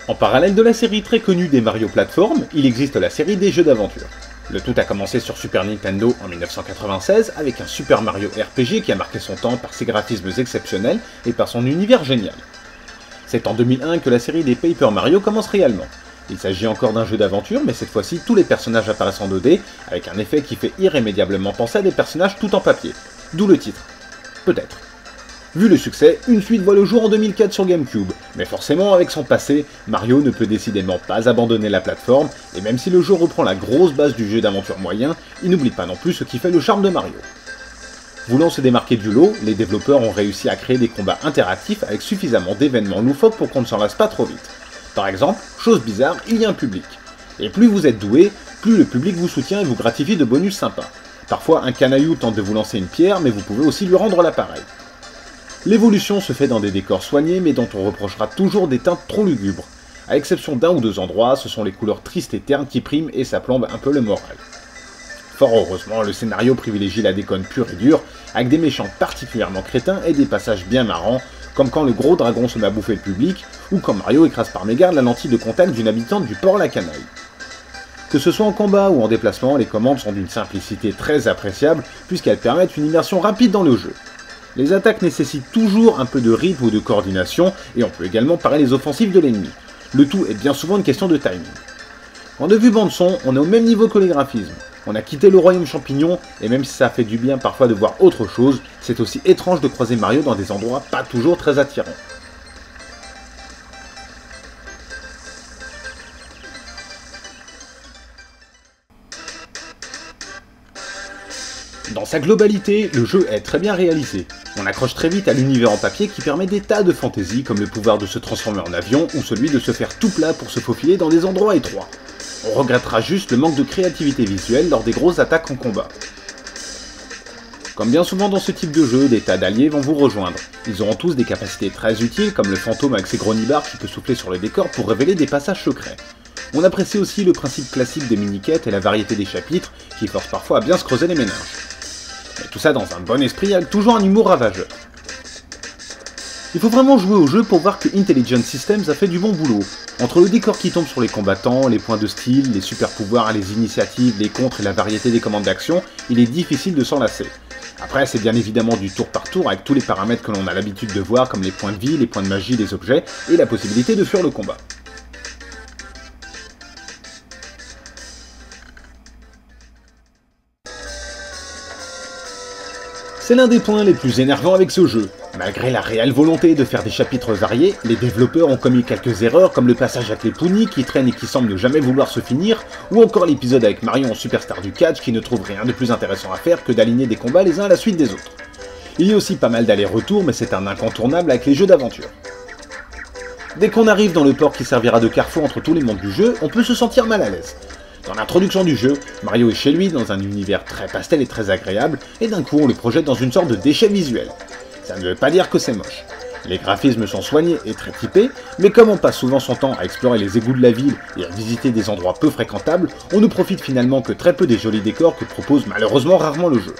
En parallèle de la série très connue des Mario Platform, il existe la série des jeux d'aventure. Le tout a commencé sur Super Nintendo en 1996 avec un Super Mario RPG qui a marqué son temps par ses graphismes exceptionnels et par son univers génial. C'est en 2001 que la série des Paper Mario commence réellement. Il s'agit encore d'un jeu d'aventure, mais cette fois-ci tous les personnages apparaissent en 2D, avec un effet qui fait irrémédiablement penser à des personnages tout en papier. D'où le titre. Peut-être. Vu le succès, une suite voit le jour en 2004 sur GameCube, mais forcément avec son passé, Mario ne peut décidément pas abandonner la plateforme, et même si le jeu reprend la grosse base du jeu d'aventure moyen, il n'oublie pas non plus ce qui fait le charme de Mario. Voulant se démarquer du lot, les développeurs ont réussi à créer des combats interactifs avec suffisamment d'événements loufoques pour qu'on ne s'en lasse pas trop vite. Par exemple, chose bizarre, il y a un public. Et plus vous êtes doué, plus le public vous soutient et vous gratifie de bonus sympas. Parfois un canaillou tente de vous lancer une pierre, mais vous pouvez aussi lui rendre l'appareil. L'évolution se fait dans des décors soignés, mais dont on reprochera toujours des teintes trop lugubres. À l'exception d'un ou deux endroits, ce sont les couleurs tristes et ternes qui priment et ça plombe un peu le moral. Fort heureusement, le scénario privilégie la déconne pure et dure, avec des méchants particulièrement crétins et des passages bien marrants, comme quand le gros dragon se met à bouffer le public, ou quand Mario écrase par mégarde la lentille de contact d'une habitante du port La Canaille. Que ce soit en combat ou en déplacement, les commandes sont d'une simplicité très appréciable, puisqu'elles permettent une immersion rapide dans le jeu. Les attaques nécessitent toujours un peu de rythme ou de coordination, et on peut également parer les offensives de l'ennemi. Le tout est bien souvent une question de timing. En de vue bande-son, on est au même niveau que les graphismes. On a quitté le royaume champignon, et même si ça fait du bien parfois de voir autre chose, c'est aussi étrange de croiser Mario dans des endroits pas toujours très attirants. Dans sa globalité, le jeu est très bien réalisé. On accroche très vite à l'univers en papier qui permet des tas de fantaisies comme le pouvoir de se transformer en avion ou celui de se faire tout plat pour se faufiler dans des endroits étroits. On regrettera juste le manque de créativité visuelle lors des grosses attaques en combat. Comme bien souvent dans ce type de jeu, des tas d'alliés vont vous rejoindre. Ils auront tous des capacités très utiles comme le fantôme avec ses gros nibards qui peut souffler sur le décor pour révéler des passages secrets. On apprécie aussi le principe classique des mini-quêtes et la variété des chapitres qui forcent parfois à bien se creuser les méninges. Mais tout ça dans un bon esprit avec toujours un humour ravageur. Il faut vraiment jouer au jeu pour voir que Intelligent Systems a fait du bon boulot. Entre le décor qui tombe sur les combattants, les points de style, les super pouvoirs, les initiatives, les contres et la variété des commandes d'action, il est difficile de s'en lasser. Après, c'est bien évidemment du tour par tour avec tous les paramètres que l'on a l'habitude de voir comme les points de vie, les points de magie, les objets et la possibilité de fuir le combat. C'est l'un des points les plus énervants avec ce jeu. Malgré la réelle volonté de faire des chapitres variés, les développeurs ont commis quelques erreurs comme le passage avec les Puni qui traîne et qui semble ne jamais vouloir se finir, ou encore l'épisode avec Mario en Superstar du Catch qui ne trouve rien de plus intéressant à faire que d'aligner des combats les uns à la suite des autres. Il y a aussi pas mal d'allers-retours, mais c'est un incontournable avec les jeux d'aventure. Dès qu'on arrive dans le port qui servira de carrefour entre tous les mondes du jeu, on peut se sentir mal à l'aise. Dans l'introduction du jeu, Mario est chez lui dans un univers très pastel et très agréable, et d'un coup on le projette dans une sorte de déchet visuel. Ça ne veut pas dire que c'est moche. Les graphismes sont soignés et très typés, mais comme on passe souvent son temps à explorer les égouts de la ville et à visiter des endroits peu fréquentables, on ne profite finalement que très peu des jolis décors que propose malheureusement rarement le jeu.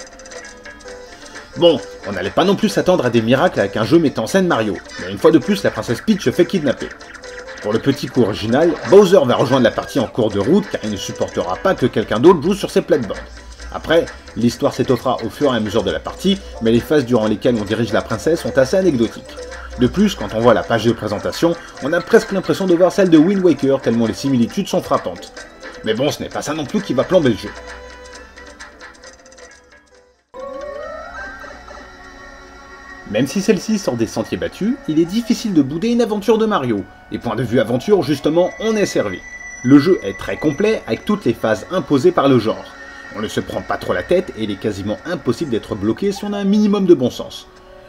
Bon, on n'allait pas non plus s'attendre à des miracles avec un jeu mettant en scène Mario, mais une fois de plus la princesse Peach se fait kidnapper. Pour le petit coup original, Bowser va rejoindre la partie en cours de route car il ne supportera pas que quelqu'un d'autre joue sur ses plates-bandes. Après, l'histoire s'étoffera au fur et à mesure de la partie, mais les phases durant lesquelles on dirige la princesse sont assez anecdotiques. De plus, quand on voit la page de présentation, on a presque l'impression de voir celle de Wind Waker tellement les similitudes sont frappantes. Mais bon, ce n'est pas ça non plus qui va plomber le jeu. Même si celle-ci sort des sentiers battus, il est difficile de bouder une aventure de Mario, et point de vue aventure, justement, on est servi. Le jeu est très complet, avec toutes les phases imposées par le genre. On ne se prend pas trop la tête, et il est quasiment impossible d'être bloqué si on a un minimum de bon sens.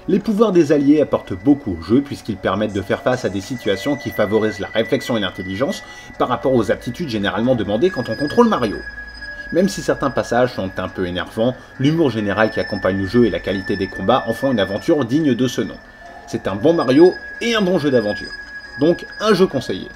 Les pouvoirs des alliés apportent beaucoup au jeu, puisqu'ils permettent de faire face à des situations qui favorisent la réflexion et l'intelligence, par rapport aux aptitudes généralement demandées quand on contrôle Mario. Même si certains passages sont un peu énervants, l'humour général qui accompagne le jeu et la qualité des combats en font une aventure digne de ce nom. C'est un bon Mario et un bon jeu d'aventure. Donc un jeu conseillé.